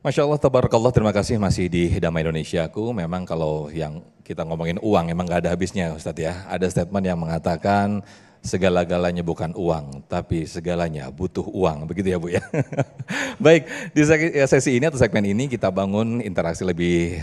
Masya Allah, tabarakallah, terima kasih masih di Damai Indonesiaku. Memang kalau yang kita ngomongin uang emang gak ada habisnya Ustadz ya. Ada statement yang mengatakan segala-galanya bukan uang, tapi segalanya butuh uang. Begitu ya Bu ya. Baik, di sesi ini atau segmen ini kita bangun interaksi lebih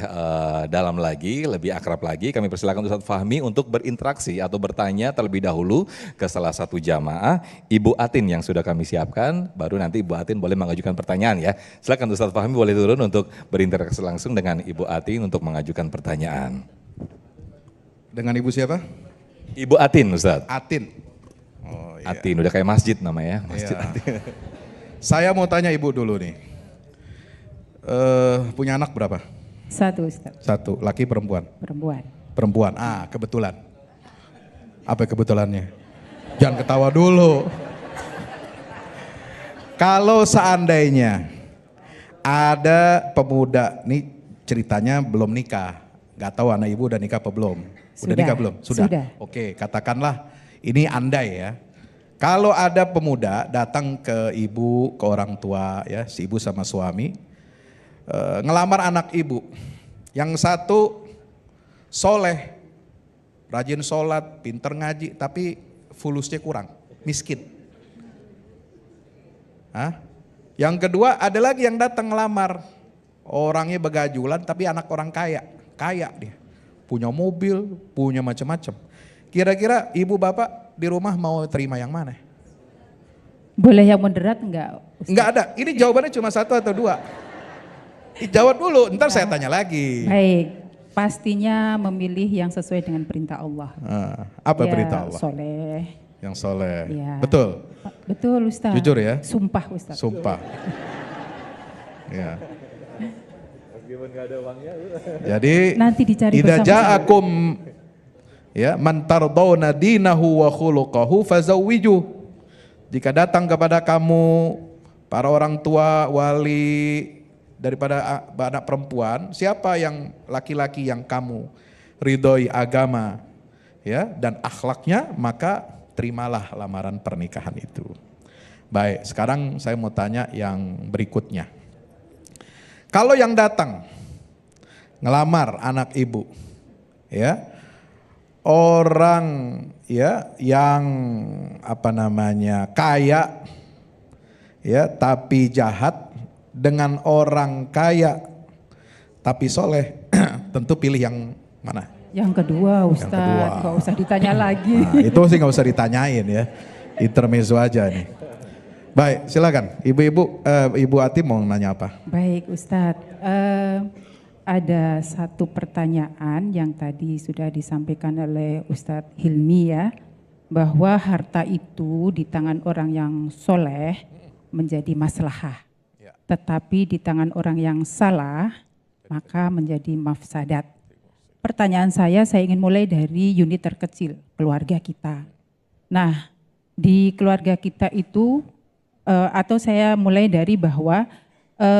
dalam lagi, lebih akrab lagi. Kami persilakan Ustadz Fahmi untuk berinteraksi atau bertanya terlebih dahulu ke salah satu jamaah, Ibu Atin yang sudah kami siapkan. Baru nanti Ibu Atin boleh mengajukan pertanyaan ya. Silakan Ustadz Fahmi boleh turun untuk berinteraksi langsung dengan Ibu Atin untuk mengajukan pertanyaan. Dengan Ibu siapa? Ibu Atin Ustadz. Atin. Oh, iya. Atin, udah kayak masjid namanya, Masjid Iya. Atin. Saya mau tanya Ibu dulu nih. Punya anak berapa? Satu Ustaz, Satu, laki perempuan? perempuan. Perempuan, kebetulan. Apa kebetulannya? Jangan ketawa dulu. Kalau seandainya ada pemuda, nih ceritanya belum nikah. Gak tahu anak Ibu udah nikah apa belum? Udah Sudah. nikah belum? Sudah. Sudah. Oke, katakanlah ini andai ya. Kalau ada pemuda datang ke ibu, ke orang tua ya, si ibu sama suami, ngelamar anak ibu. Yang satu soleh, rajin sholat, pinter ngaji, tapi fulusnya kurang, miskin. Yang kedua ada lagi yang datang ngelamar, orangnya begajulan tapi anak orang kaya, kaya dia. Punya mobil, punya macam-macam. Kira-kira ibu bapak di rumah mau terima yang mana? Boleh yang moderat enggak Ustaz? Enggak ada, ini jawabannya cuma satu atau dua. Jawab dulu, ntar saya tanya lagi. Baik, pastinya memilih yang sesuai dengan perintah Allah. Apa Ya, perintah Allah? Soleh. Yang soleh. Ya. Betul, Betul Ustaz. Jujur ya? Sumpah Ustaz. sumpah. Ya. Jadi Nanti dicari idza bersama-sama. ja'akum ya man tardawna dinahu wa khuluquhu fazawwiju. Jika datang kepada kamu para orang tua, wali daripada anak perempuan, siapa yang laki-laki yang kamu ridhoi agama ya dan akhlaknya, maka terimalah lamaran pernikahan itu. Baik, sekarang saya mau tanya yang berikutnya. Kalau yang datang ngelamar anak ibu, ya orang ya yang kaya, ya tapi jahat dengan orang kaya tapi soleh, tentu pilih yang mana? Yang kedua Ustaz, kedua. nggak usah ditanya lagi. Nah, itu sih nggak usah ditanyain ya, intermezzo aja nih. Baik, silakan ibu-ibu, Ibu Ati mau nanya apa? Baik Ustadz, ada satu pertanyaan yang tadi sudah disampaikan oleh Ustadz Hilmi ya, bahwa harta itu di tangan orang yang soleh menjadi maslahah, tetapi di tangan orang yang salah maka menjadi mafsadat. Pertanyaan saya ingin mulai dari unit terkecil, keluarga kita. Nah, di keluarga kita itu, atau saya mulai dari bahwa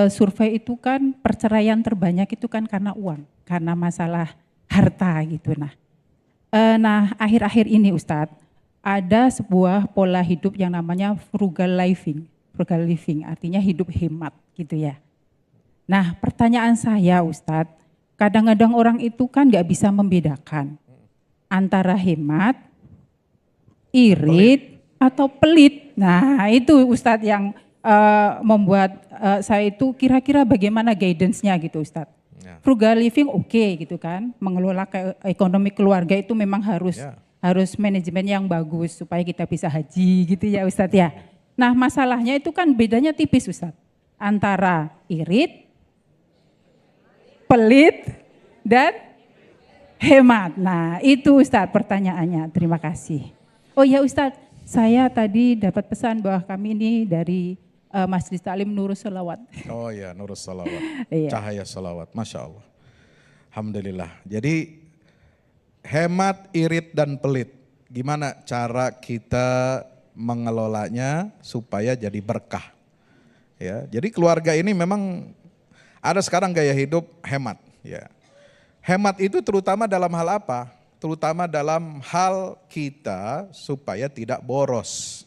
survei itu kan perceraian terbanyak itu kan karena uang, karena masalah harta gitu. Nah akhir-akhir ini Ustadz, ada sebuah pola hidup yang namanya frugal living artinya hidup hemat gitu ya. Nah pertanyaan saya Ustadz, kadang-kadang orang itu kan nggak bisa membedakan antara hemat, irit, atau pelit. Nah itu Ustadz yang membuat saya itu kira-kira bagaimana guidance-nya gitu Ustadz. Frugal living oke gitu kan, mengelola ekonomi keluarga itu memang harus manajemen yang bagus supaya kita bisa haji gitu ya Ustadz ya. Nah masalahnya itu kan bedanya tipis Ustadz, antara irit, pelit, dan hemat. Nah itu Ustadz pertanyaannya, terima kasih. Oh ya Ustadz, saya tadi dapat pesan bahwa kami ini dari Majelis Taklim Nurus Sholawat. Oh ya, Nurus Sholawat, Iya. cahaya sholawat, Masya Allah. Alhamdulillah. Jadi hemat, irit, dan pelit. Gimana cara kita mengelolanya supaya jadi berkah? Ya, jadi keluarga ini memang ada sekarang gaya hidup hemat. Ya, hemat itu terutama dalam hal apa? Terutama dalam hal kita supaya tidak boros.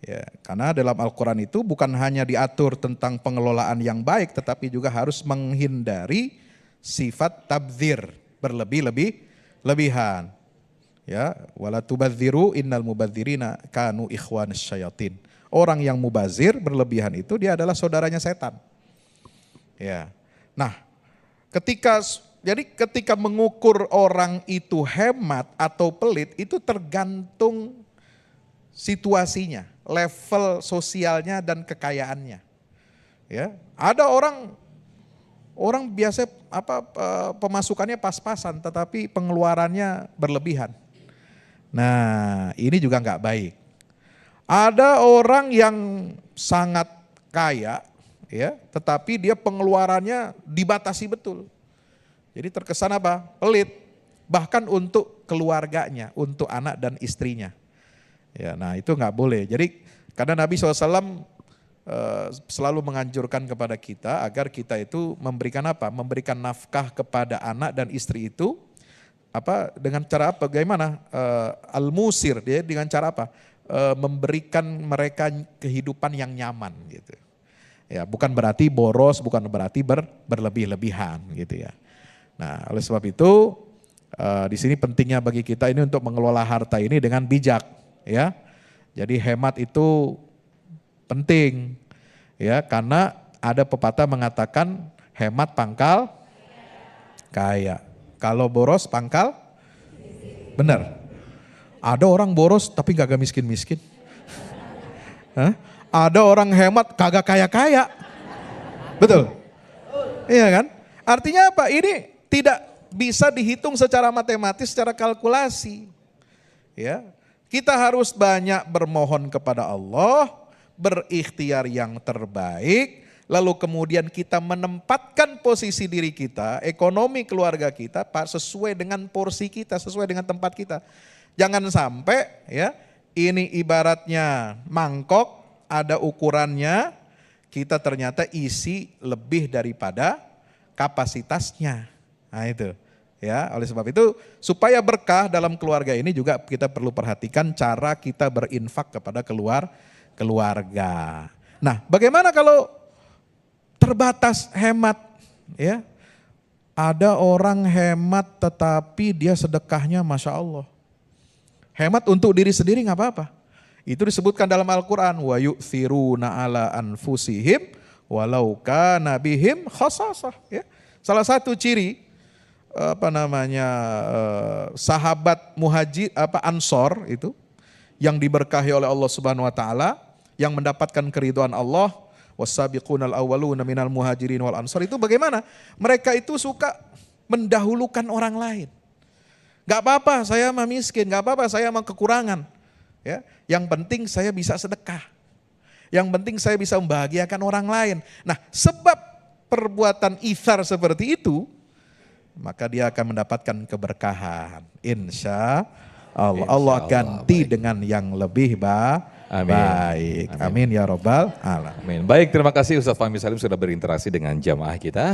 Ya, karena dalam Al-Quran itu bukan hanya diatur tentang pengelolaan yang baik, tetapi juga harus menghindari sifat tabdzir, berlebihan. Ya, wala tubadziru innal mubadzirina kanu ikhwanas syayatin. Orang yang mubazir berlebihan itu dia adalah saudaranya setan. Ya. Nah, ketika mengukur orang itu hemat atau pelit itu tergantung situasinya, level sosialnya dan kekayaannya. Ya, ada orang biasa pemasukannya pas-pasan tetapi pengeluarannya berlebihan. Nah, ini juga nggak baik. Ada orang yang sangat kaya, ya, tetapi dia pengeluarannya dibatasi betul. Jadi terkesan apa? Pelit, bahkan untuk keluarganya, untuk anak dan istrinya. Ya, nah itu nggak boleh. Jadi karena Nabi SAW selalu menganjurkan kepada kita agar kita itu memberikan apa? Memberikan nafkah kepada anak dan istri itu dengan cara apa? Bagaimana? Al-musir, dia dengan cara apa? Memberikan mereka kehidupan yang nyaman gitu. Ya, bukan berarti boros, bukan berarti berlebih-lebihan gitu ya. Nah, oleh sebab itu di sini pentingnya bagi kita ini untuk mengelola harta ini dengan bijak, ya. Jadi hemat itu penting, ya, karena ada pepatah mengatakan hemat pangkal kaya. Kalau boros pangkal, benar. Ada orang boros tapi kagak miskin-miskin. Ada orang hemat kagak kaya-kaya. Betul? Iya kan? Artinya apa? Ini tidak bisa dihitung secara matematis, secara kalkulasi. Ya, kita harus banyak bermohon kepada Allah, berikhtiar yang terbaik, lalu kemudian kita menempatkan posisi diri kita, ekonomi keluarga kita sesuai dengan porsi kita, sesuai dengan tempat kita. Jangan sampai ya ini ibaratnya mangkok, ada ukurannya, kita ternyata isi lebih daripada kapasitasnya. Nah itu ya, oleh sebab itu supaya berkah dalam keluarga ini juga kita perlu perhatikan cara kita berinfak kepada keluarga. Nah, bagaimana kalau terbatas hemat ya? Ada orang hemat tetapi dia sedekahnya Masya Allah. Hemat untuk diri sendiri nggak apa-apa. Itu disebutkan dalam Al-Quran. Wa yu'thiruna ala anfusihim walau kana bihim khasasah. Ya. Salah satu ciri sahabat muhajir Ansor itu yang diberkahi oleh Allah Subhanahu wa taala, yang mendapatkan keridhaan Allah, wasabiqunal awwaluna minal muhajirin wal ansor, itu bagaimana? Mereka itu suka mendahulukan orang lain. Gak apa-apa saya mah miskin, gak apa-apa saya mah kekurangan. Ya, yang penting saya bisa sedekah. Yang penting saya bisa membahagiakan orang lain. Nah, sebab perbuatan ithar seperti itu, maka dia akan mendapatkan keberkahan. Insya Allah. Allah ganti baik dengan yang lebih baik. Amin ya robbal alamin. Amin. Baik, terima kasih Ustaz Fahmi Salim sudah berinteraksi dengan jamaah kita.